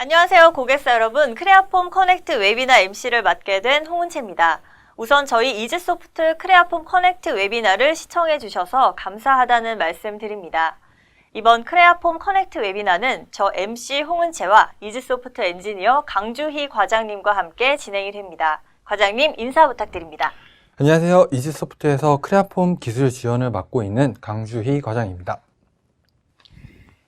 안녕하세요, 고객사 여러분. 크레아폼 커넥트 웨비나 MC를 맡게 된 홍은채입니다. 우선 저희 이즈소프트 크레아폼 커넥트 웨비나를 시청해 주셔서 감사하다는 말씀 드립니다. 이번 크레아폼 커넥트 웨비나는 저 MC 홍은채와 이즈소프트 엔지니어 강주희 과장님과 함께 진행이 됩니다. 과장님 인사 부탁드립니다. 안녕하세요. 이즈소프트에서 크레아폼 기술 지원을 맡고 있는 강주희 과장입니다.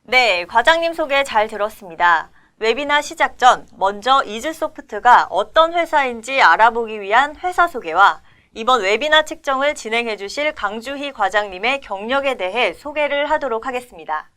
네, 과장님 소개 잘 들었습니다. 웨비나 시작 전 먼저 이즈소프트가 어떤 회사인지 알아보기 위한 회사 소개와 이번 웨비나 측정을 진행해 주실 강주희 과장님의 경력에 대해 소개를 하도록 하겠습니다.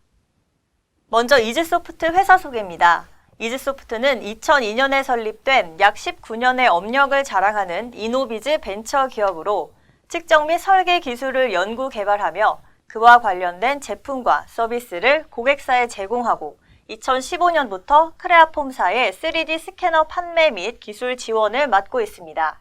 먼저 이즈소프트 회사 소개입니다. 이즈소프트는 2002년에 설립된 약 19년의 업력을 자랑하는 이노비즈 벤처 기업으로 측정 및 설계 기술을 연구 개발하며 그와 관련된 제품과 서비스를 고객사에 제공하고 2015년부터 크레아폼사의 3D 스캐너 판매 및 기술 지원을 맡고 있습니다.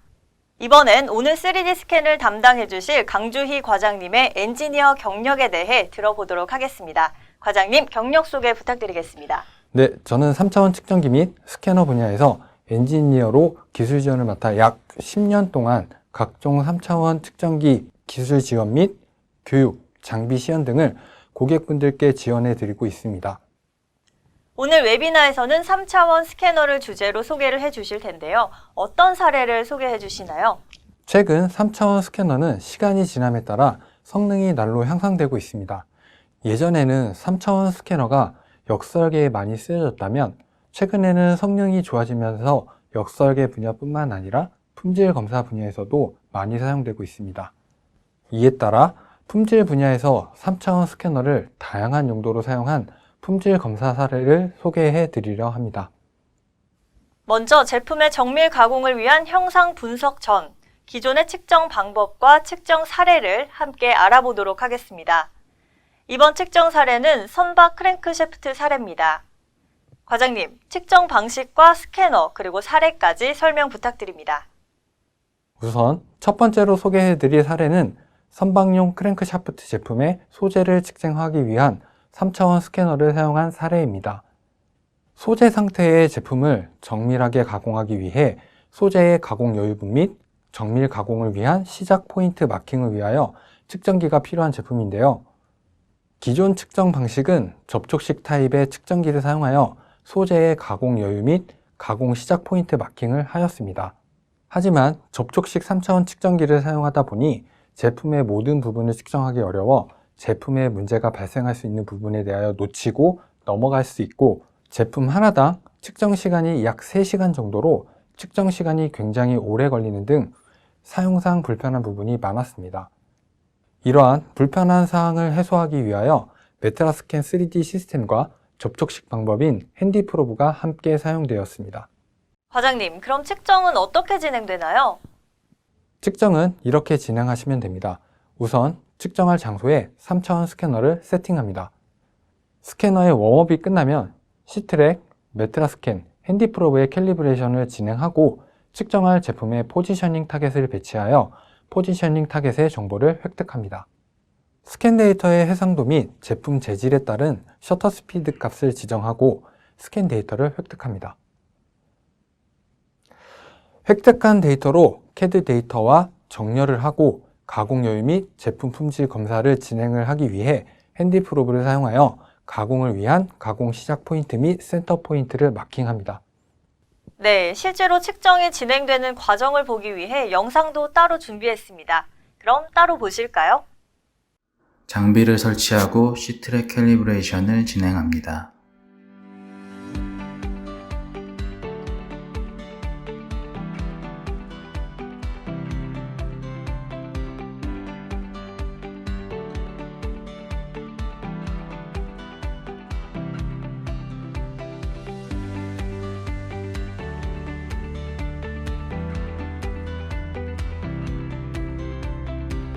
이번엔 오늘 3D 스캔을 담당해 주실 강주희 과장님의 엔지니어 경력에 대해 들어보도록 하겠습니다. 과장님, 경력 소개 부탁드리겠습니다. 네, 저는 3차원 측정기 및 스캐너 분야에서 엔지니어로 기술 지원을 맡아 약 10년 동안 각종 3차원 측정기 기술 지원 및 교육, 장비 시연 등을 고객분들께 지원해 드리고 있습니다. 오늘 웨비나에서는 3차원 스캐너를 주제로 소개를 해 주실 텐데요. 어떤 사례를 소개해 주시나요? 최근 3차원 스캐너는 시간이 지남에 따라 성능이 날로 향상되고 있습니다. 예전에는 3차원 스캐너가 역설계에 많이 쓰여졌다면 최근에는 성능이 좋아지면서 역설계 분야뿐만 아니라 품질 검사 분야에서도 많이 사용되고 있습니다. 이에 따라 품질 분야에서 3차원 스캐너를 다양한 용도로 사용한 품질 검사 사례를 소개해 드리려 합니다. 먼저 제품의 정밀 가공을 위한 형상 분석 전, 기존의 측정 방법과 측정 사례를 함께 알아보도록 하겠습니다. 이번 측정 사례는 선박 크랭크래프트 사례입니다. 과장님, 측정 방식과 스캐너 그리고 사례까지 설명 부탁드립니다. 우선 첫 번째로 소개해 드릴 사례는 선박용 크랭크샤프트 제품의 소재를 측정하기 위한 3차원 스캐너를 사용한 사례입니다. 소재 상태의 제품을 정밀하게 가공하기 위해 소재의 가공 여유분 및 정밀 가공을 위한 시작 포인트 마킹을 위하여 측정기가 필요한 제품인데요. 기존 측정 방식은 접촉식 타입의 측정기를 사용하여 소재의 가공 여유 및 가공 시작 포인트 마킹을 하였습니다. 하지만 접촉식 3차원 측정기를 사용하다 보니 제품의 모든 부분을 측정하기 어려워 제품에 문제가 발생할 수 있는 부분에 대하여 놓치고 넘어갈 수 있고 제품 하나당 측정 시간이 약 3시간 정도로 측정 시간이 굉장히 오래 걸리는 등 사용상 불편한 부분이 많았습니다. 이러한 불편한 사항을 해소하기 위하여 메트라스캔 3D 시스템과 접촉식 방법인 핸디프로브가 함께 사용되었습니다. 과장님, 그럼 측정은 어떻게 진행되나요? 측정은 이렇게 진행하시면 됩니다. 우선 측정할 장소에 3차원 스캐너를 세팅합니다. 스캐너의 웜업이 끝나면 시트랙, 메트라스캔, 핸디프로브의 캘리브레이션을 진행하고 측정할 제품의 포지셔닝 타겟을 배치하여 포지셔닝 타겟의 정보를 획득합니다. 스캔 데이터의 해상도 및 제품 재질에 따른 셔터 스피드 값을 지정하고 스캔 데이터를 획득합니다. 획득한 데이터로 CAD 데이터와 정렬을 하고 가공 여유 및 제품 품질 검사를 진행을 하기 위해 핸디프로브를 사용하여 가공을 위한 가공 시작 포인트 및 센터 포인트를 마킹합니다. 네, 실제로 측정이 진행되는 과정을 보기 위해 영상도 따로 준비했습니다. 그럼 따로 보실까요? 장비를 설치하고 시트랙 캘리브레이션을 진행합니다.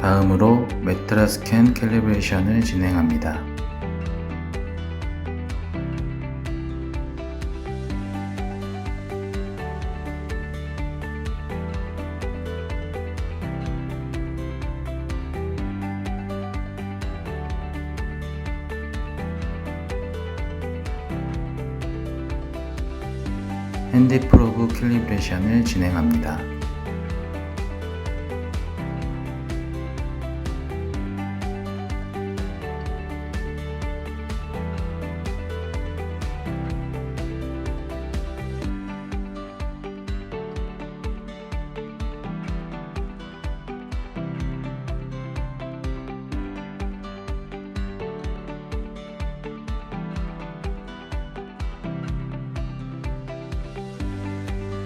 다음으로 메트라스캔 캘리브레이션을 진행합니다. 핸디 프로브 캘리브레이션을 진행합니다.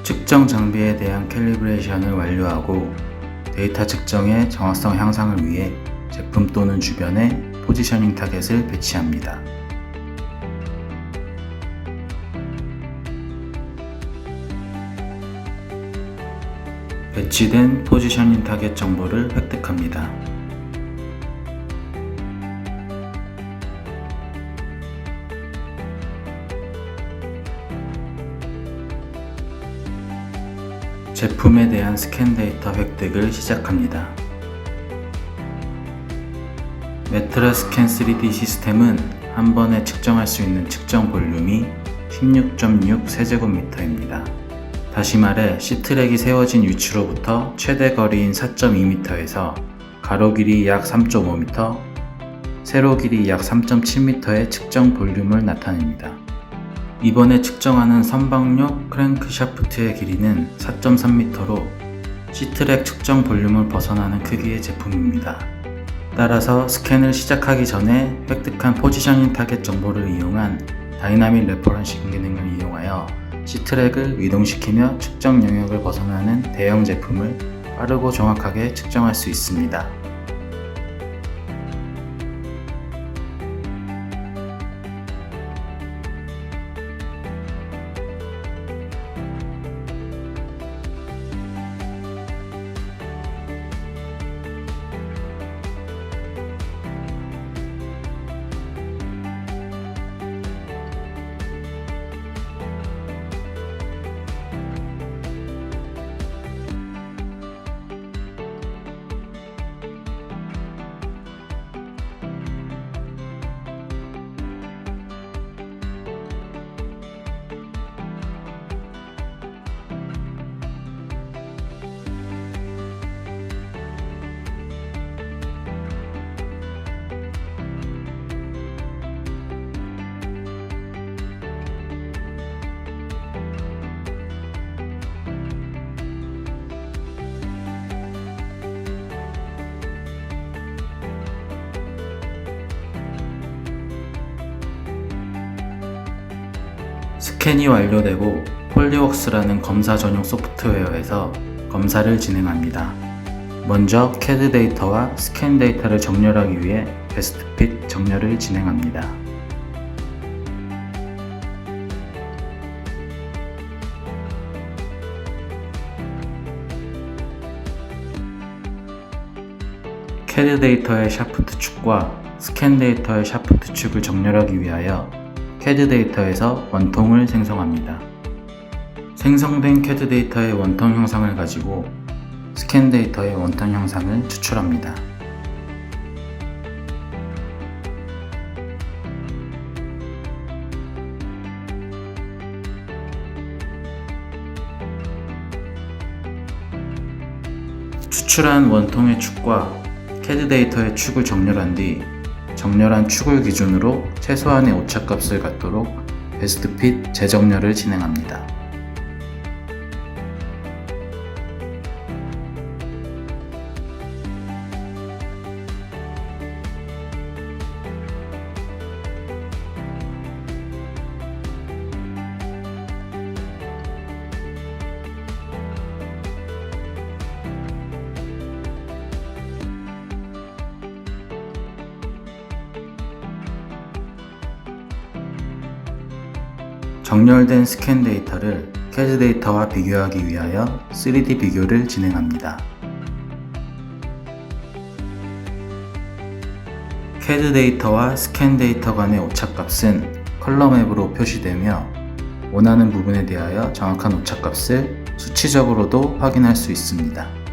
측정 장비에 대한 캘리브레이션을 완료하고 데이터 측정의 정확성 향상을 위해 제품 또는 주변에 포지셔닝 타겟을 배치합니다. 배치된 포지셔닝 타겟 정보를 획득합니다. 제품에 대한 스캔 데이터 획득을 시작합니다. 매트러스 스캔 3D 시스템은 한 번에 측정할 수 있는 측정 볼륨이 16.6 세제곱미터입니다. 다시 말해 시트랙이 세워진 위치로부터 최대 거리인 4.2m에서 가로 길이 약 3.5m, 세로 길이 약 3.7m의 측정 볼륨을 나타냅니다. 이번에 측정하는 선박용 크랭크 샤프트의 길이는 4.3m로 시트랙 측정 볼륨을 벗어나는 크기의 제품입니다. 따라서 스캔을 시작하기 전에 획득한 포지셔닝 타겟 정보를 이용한 다이나믹 레퍼런싱 기능을 이용하여 시트랙을 이동시키며 측정 영역을 벗어나는 대형 제품을 빠르고 정확하게 측정할 수 있습니다. 스캔이 완료되고 폴리웍스라는 검사 전용 소프트웨어에서 검사를 진행합니다. 먼저 CAD 데이터와 스캔 데이터를 정렬하기 위해 베스트 핏 정렬을 진행합니다. CAD 데이터의 샤프트 축과 스캔 데이터의 샤프트 축을 정렬하기 위하여 CAD 데이터에서 원통을 생성합니다. 생성된 CAD 데이터의 원통 형상을 가지고 스캔 데이터의 원통 형상을 추출합니다. 추출한 원통의 축과 CAD 데이터의 축을 정렬한 뒤 정렬한 축을 기준으로 최소한의 오차값을 갖도록 베스트 핏 재정렬을 진행합니다. 정렬된 스캔 데이터를 CAD 데이터와 비교하기 위하여 3D 비교를 진행합니다. CAD 데이터와 스캔 데이터 간의 오차값은 컬러맵으로 표시되며 원하는 부분에 대하여 정확한 오차값을 수치적으로도 확인할 수 있습니다.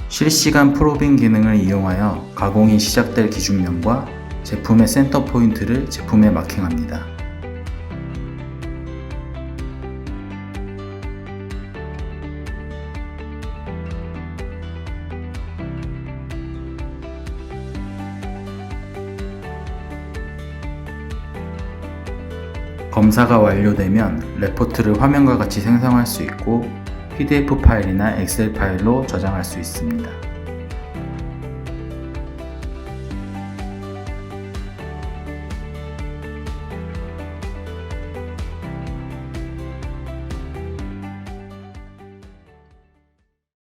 실시간 프로빙 기능을 이용하여 가공이 시작될 기준면과 제품의 센터 포인트를 제품에 마킹합니다. 검사가 완료되면 레포트를 화면과 같이 생성할 수 있고 PDF 파일이나 엑셀 파일로 저장할 수 있습니다.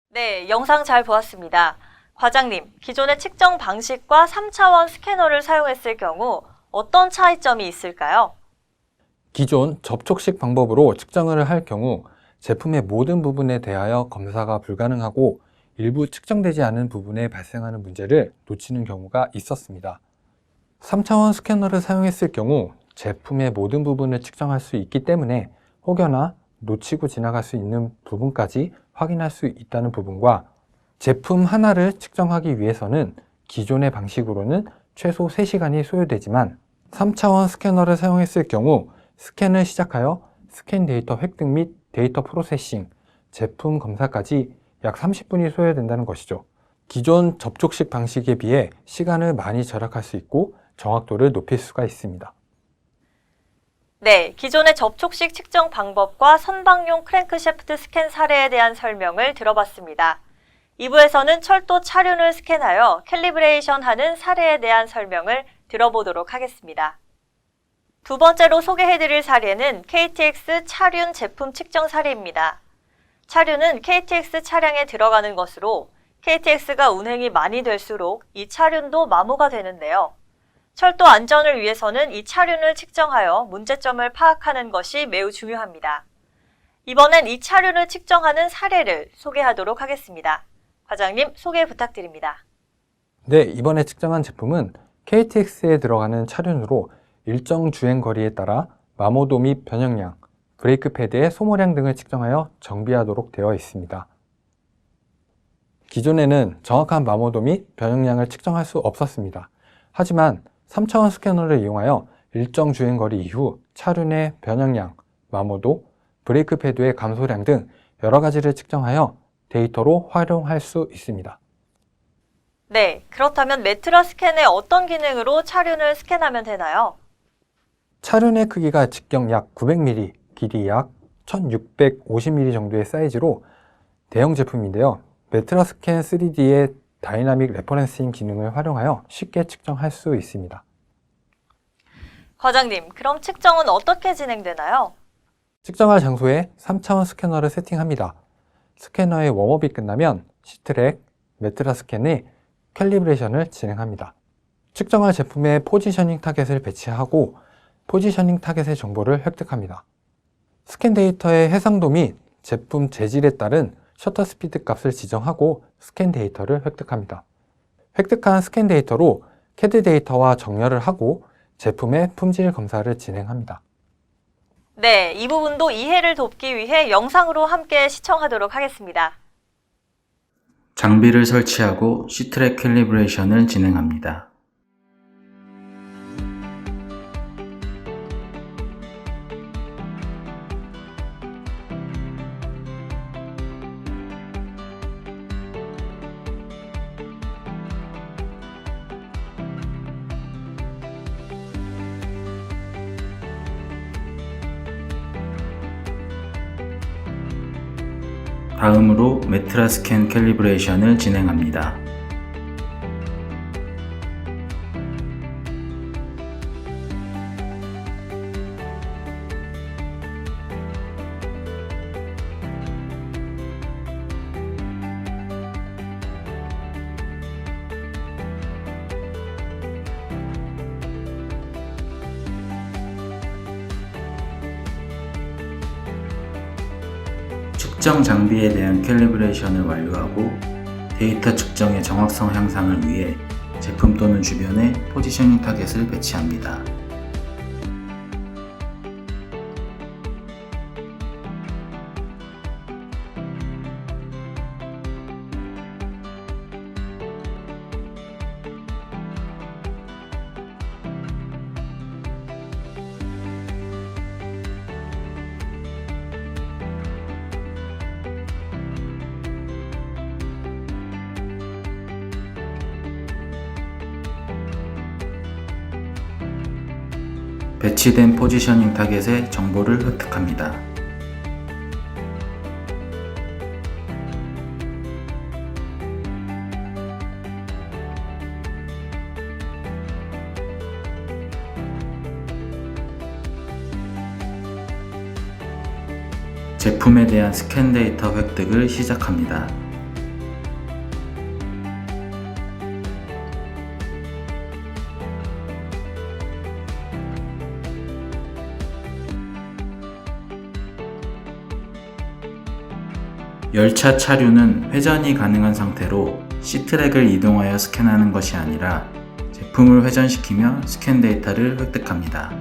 네, 영상 잘 보았습니다. 과장님, 기존의 측정 방식과 3차원 스캐너를 사용했을 경우 어떤 차이점이 있을까요? 기존 접촉식 방법으로 측정을 할 경우 제품의 모든 부분에 대하여 검사가 불가능하고 일부 측정되지 않은 부분에 발생하는 문제를 놓치는 경우가 있었습니다. 3차원 스캐너를 사용했을 경우 제품의 모든 부분을 측정할 수 있기 때문에 혹여나 놓치고 지나갈 수 있는 부분까지 확인할 수 있다는 부분과 제품 하나를 측정하기 위해서는 기존의 방식으로는 최소 3시간이 소요되지만 3차원 스캐너를 사용했을 경우 스캔을 시작하여 스캔 데이터 획득 및 데이터 프로세싱, 제품 검사까지 약 30분이 소요된다는 것이죠. 기존 접촉식 방식에 비해 시간을 많이 절약할 수 있고 정확도를 높일 수가 있습니다. 네, 기존의 접촉식 측정 방법과 선박용 크랭크샤프트 스캔 사례에 대한 설명을 들어봤습니다. 2부에서는 철도 차륜을 스캔하여 캘리브레이션하는 사례에 대한 설명을 들어보도록 하겠습니다. 두 번째로 소개해드릴 사례는 KTX 차륜 제품 측정 사례입니다. 차륜은 KTX 차량에 들어가는 것으로 KTX가 운행이 많이 될수록 이 차륜도 마모가 되는데요. 철도 안전을 위해서는 이 차륜을 측정하여 문제점을 파악하는 것이 매우 중요합니다. 이번엔 이 차륜을 측정하는 사례를 소개하도록 하겠습니다. 과장님, 소개 부탁드립니다. 네, 이번에 측정한 제품은 KTX에 들어가는 차륜으로 일정 주행 거리에 따라 마모도 및 변형량, 브레이크 패드의 소모량 등을 측정하여 정비하도록 되어 있습니다. 기존에는 정확한 마모도 및 변형량을 측정할 수 없었습니다. 하지만 3차원 스캐너를 이용하여 일정 주행 거리 이후 차륜의 변형량, 마모도, 브레이크 패드의 감소량 등 여러 가지를 측정하여 데이터로 활용할 수 있습니다. 네, 그렇다면 메트라 스캔의 어떤 기능으로 차륜을 스캔하면 되나요? 차륜의 크기가 직경 약 900mm, 길이 약 1650mm 정도의 사이즈로 대형 제품인데요. 메트라 스캔 3D의 다이나믹 레퍼런싱 기능을 활용하여 쉽게 측정할 수 있습니다. 과장님, 그럼 측정은 어떻게 진행되나요? 측정할 장소에 3차원 스캐너를 세팅합니다. 스캐너의 웜업이 끝나면 시트랙, 메트라 스캔의 캘리브레이션을 진행합니다. 측정할 제품의 포지셔닝 타겟을 배치하고 포지셔닝 타겟의 정보를 획득합니다. 스캔 데이터의 해상도 및 제품 재질에 따른 셔터 스피드 값을 지정하고 스캔 데이터를 획득합니다. 획득한 스캔 데이터로 CAD 데이터와 정렬을 하고 제품의 품질 검사를 진행합니다. 네, 이 부분도 이해를 돕기 위해 영상으로 함께 시청하도록 하겠습니다. 장비를 설치하고 시트랙 캘리브레이션을 진행합니다. 다음으로 메트라 스캔 캘리브레이션을 진행합니다. 측정 장비에 대한 캘리브레이션을 완료하고 데이터 측정의 정확성 향상을 위해 제품 또는 주변에 포지셔닝 타겟을 배치합니다. 배치된 포지셔닝 타겟의 정보를 획득합니다. 제품에 대한 스캔 데이터 획득을 시작합니다. 열차 차류는 회전이 가능한 상태로 C트랙을 이동하여 스캔하는 것이 아니라 제품을 회전시키며 스캔 데이터를 획득합니다.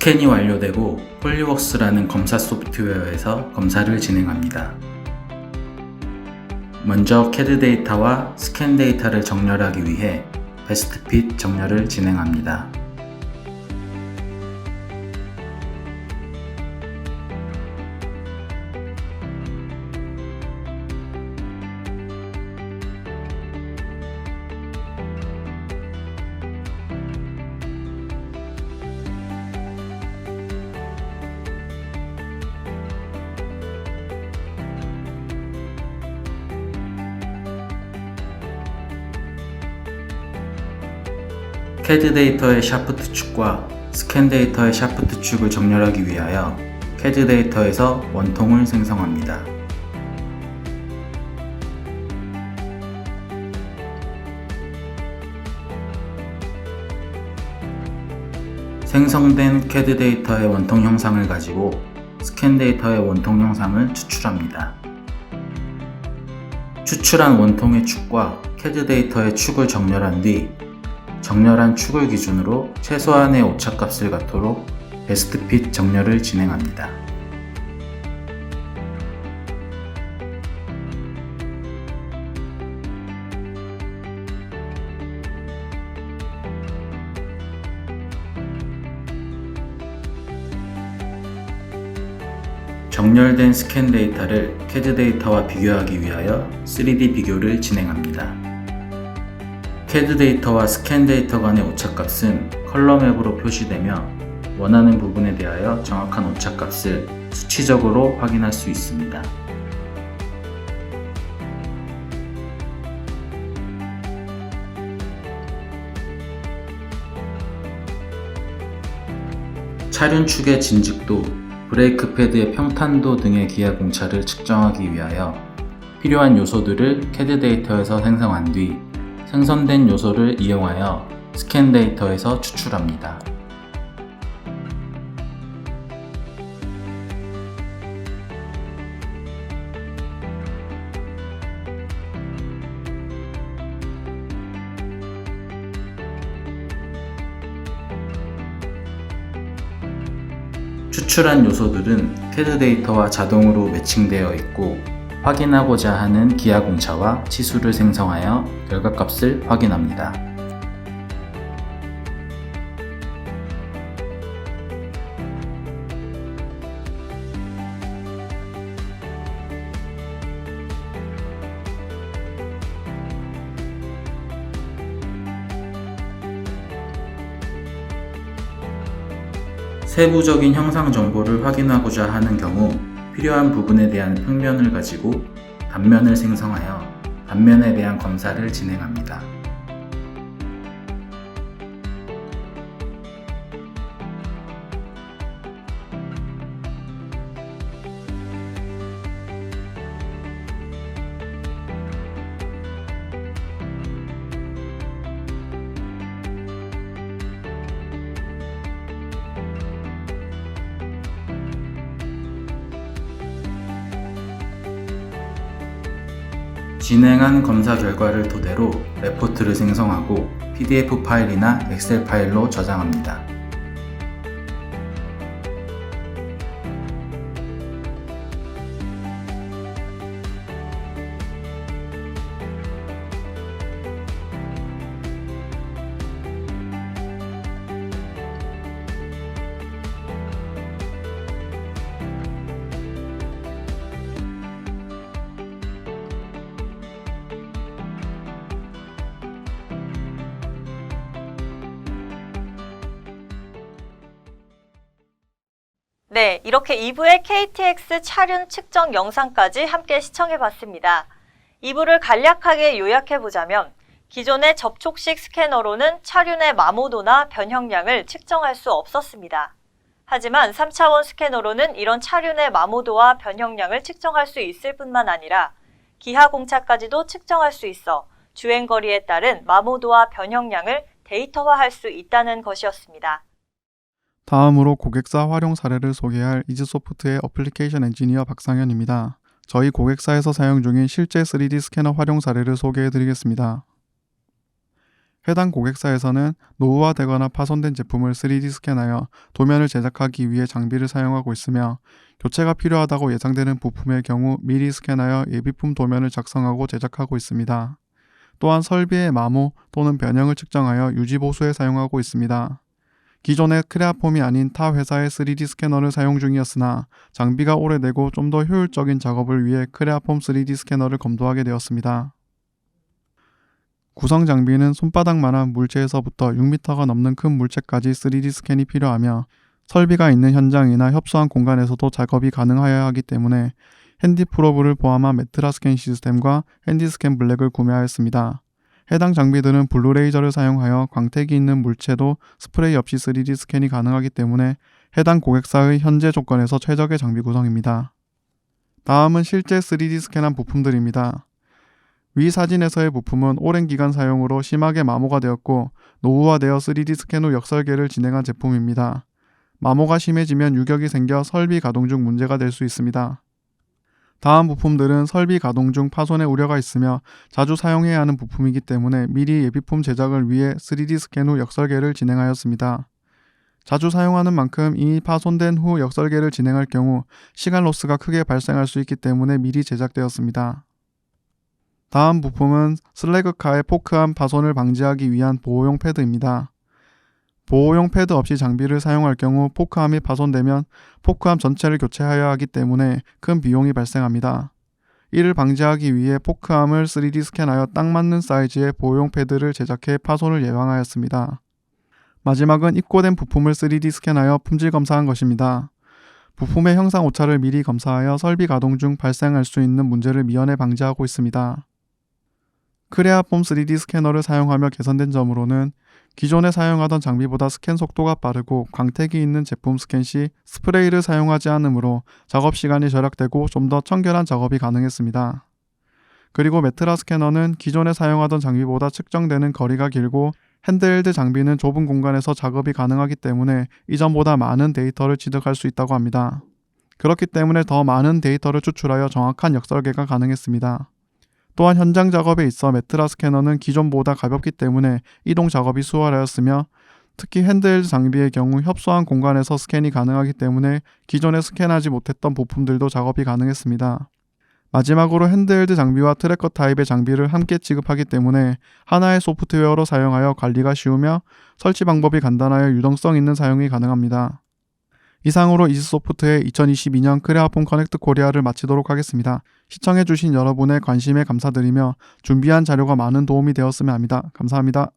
스캔이 완료되고 폴리웍스라는 검사 소프트웨어에서 검사를 진행합니다. 먼저 CAD 데이터와 스캔 데이터를 정렬하기 위해 베스트 핏 정렬을 진행합니다. CAD 데이터의 샤프트 축과 스캔 데이터의 샤프트 축을 정렬하기 위하여 CAD 데이터에서 원통을 생성합니다. 생성된 CAD 데이터의 원통 형상을 가지고 스캔 데이터의 원통 형상을 추출합니다. 추출한 원통의 축과 CAD 데이터의 축을 정렬한 뒤 정렬한 축을 기준으로 최소한의 오차값을 갖도록 베스트 핏 정렬을 진행합니다. 정렬된 스캔 데이터를 CAD 데이터와 비교하기 위하여 3D 비교를 진행합니다. CAD 데이터와 스캔 데이터 간의 오차값은 컬러맵으로 표시되며 원하는 부분에 대하여 정확한 오차값을 수치적으로 확인할 수 있습니다. 차륜축의 진직도, 브레이크 패드의 평탄도 등의 기하 공차를 측정하기 위하여 필요한 요소들을 CAD 데이터에서 생성한 뒤 생성된 요소를 이용하여 스캔 데이터에서 추출합니다. 추출한 요소들은 CAD 데이터와 자동으로 매칭되어 있고 확인하고자 하는 기하공차와 치수를 생성하여 결과값을 확인합니다. 세부적인 형상 정보를 확인하고자 하는 경우 필요한 부분에 대한 평면을 가지고 단면을 생성하여 단면에 대한 검사를 진행합니다. 진행한 검사 결과를 토대로 레포트를 생성하고 PDF 파일이나 엑셀 파일로 저장합니다. 네, 이렇게 2부의 KTX 차륜 측정 영상까지 함께 시청해봤습니다. 2부를 간략하게 요약해보자면 기존의 접촉식 스캐너로는 차륜의 마모도나 변형량을 측정할 수 없었습니다. 하지만 3차원 스캐너로는 이런 차륜의 마모도와 변형량을 측정할 수 있을 뿐만 아니라 기하공차까지도 측정할 수 있어 주행거리에 따른 마모도와 변형량을 데이터화할 수 있다는 것이었습니다. 다음으로 고객사 활용 사례를 소개할 이즈소프트의 어플리케이션 엔지니어 박상현입니다. 저희 고객사에서 사용 중인 실제 3D 스캐너 활용 사례를 소개해드리겠습니다. 해당 고객사에서는 노후화되거나 파손된 제품을 3D 스캔하여 도면을 제작하기 위해 장비를 사용하고 있으며 교체가 필요하다고 예상되는 부품의 경우 미리 스캔하여 예비품 도면을 작성하고 제작하고 있습니다. 또한 설비의 마모 또는 변형을 측정하여 유지보수에 사용하고 있습니다. 기존의 크레아폼이 아닌 타 회사의 3D 스캐너를 사용 중이었으나 장비가 오래되고 좀 더 효율적인 작업을 위해 크레아폼 3D 스캐너를 검토하게 되었습니다. 구성 장비는 손바닥만한 물체에서부터 6m가 넘는 큰 물체까지 3D 스캔이 필요하며 설비가 있는 현장이나 협소한 공간에서도 작업이 가능하여야 하기 때문에 핸디 프로브를 포함한 메트라 스캔 시스템과 핸디 스캔 블랙을 구매하였습니다. 해당 장비들은 블루레이저를 사용하여 광택이 있는 물체도 스프레이 없이 3D 스캔이 가능하기 때문에 해당 고객사의 현재 조건에서 최적의 장비 구성입니다. 다음은 실제 3D 스캔한 부품들입니다. 위 사진에서의 부품은 오랜 기간 사용으로 심하게 마모가 되었고 노후화되어 3D 스캔 후 역설계를 진행한 제품입니다. 마모가 심해지면 유격이 생겨 설비 가동 중 문제가 될 수 있습니다. 다음 부품들은 설비 가동 중 파손의 우려가 있으며 자주 사용해야 하는 부품이기 때문에 미리 예비품 제작을 위해 3D 스캔 후 역설계를 진행하였습니다. 자주 사용하는 만큼 이미 파손된 후 역설계를 진행할 경우 시간 로스가 크게 발생할 수 있기 때문에 미리 제작되었습니다. 다음 부품은 슬래그카의 포크암 파손을 방지하기 위한 보호용 패드입니다. 보호용 패드 없이 장비를 사용할 경우 포크암이 파손되면 포크암 전체를 교체하여야 하기 때문에 큰 비용이 발생합니다. 이를 방지하기 위해 포크암을 3D 스캔하여 딱 맞는 사이즈의 보호용 패드를 제작해 파손을 예방하였습니다. 마지막은 입고된 부품을 3D 스캔하여 품질 검사한 것입니다. 부품의 형상 오차를 미리 검사하여 설비 가동 중 발생할 수 있는 문제를 미연에 방지하고 있습니다. 크레아폼 3D 스캐너를 사용하며 개선된 점으로는 기존에 사용하던 장비보다 스캔 속도가 빠르고 광택이 있는 제품 스캔 시 스프레이를 사용하지 않으므로 작업 시간이 절약되고 좀 더 청결한 작업이 가능했습니다. 그리고 메트라 스캐너는 기존에 사용하던 장비보다 측정되는 거리가 길고 핸드헬드 장비는 좁은 공간에서 작업이 가능하기 때문에 이전보다 많은 데이터를 취득할 수 있다고 합니다. 그렇기 때문에 더 많은 데이터를 추출하여 정확한 역설계가 가능했습니다. 또한 현장 작업에 있어 메트라 스캐너는 기존보다 가볍기 때문에 이동 작업이 수월하였으며 특히 핸드헬드 장비의 경우 협소한 공간에서 스캔이 가능하기 때문에 기존에 스캔하지 못했던 부품들도 작업이 가능했습니다. 마지막으로 핸드헬드 장비와 트래커 타입의 장비를 함께 지급하기 때문에 하나의 소프트웨어로 사용하여 관리가 쉬우며 설치 방법이 간단하여 유동성 있는 사용이 가능합니다. 이상으로 이즈소프트의 2022년 크레아폰 커넥트 코리아를 마치도록 하겠습니다. 시청해주신 여러분의 관심에 감사드리며 준비한 자료가 많은 도움이 되었으면 합니다. 감사합니다.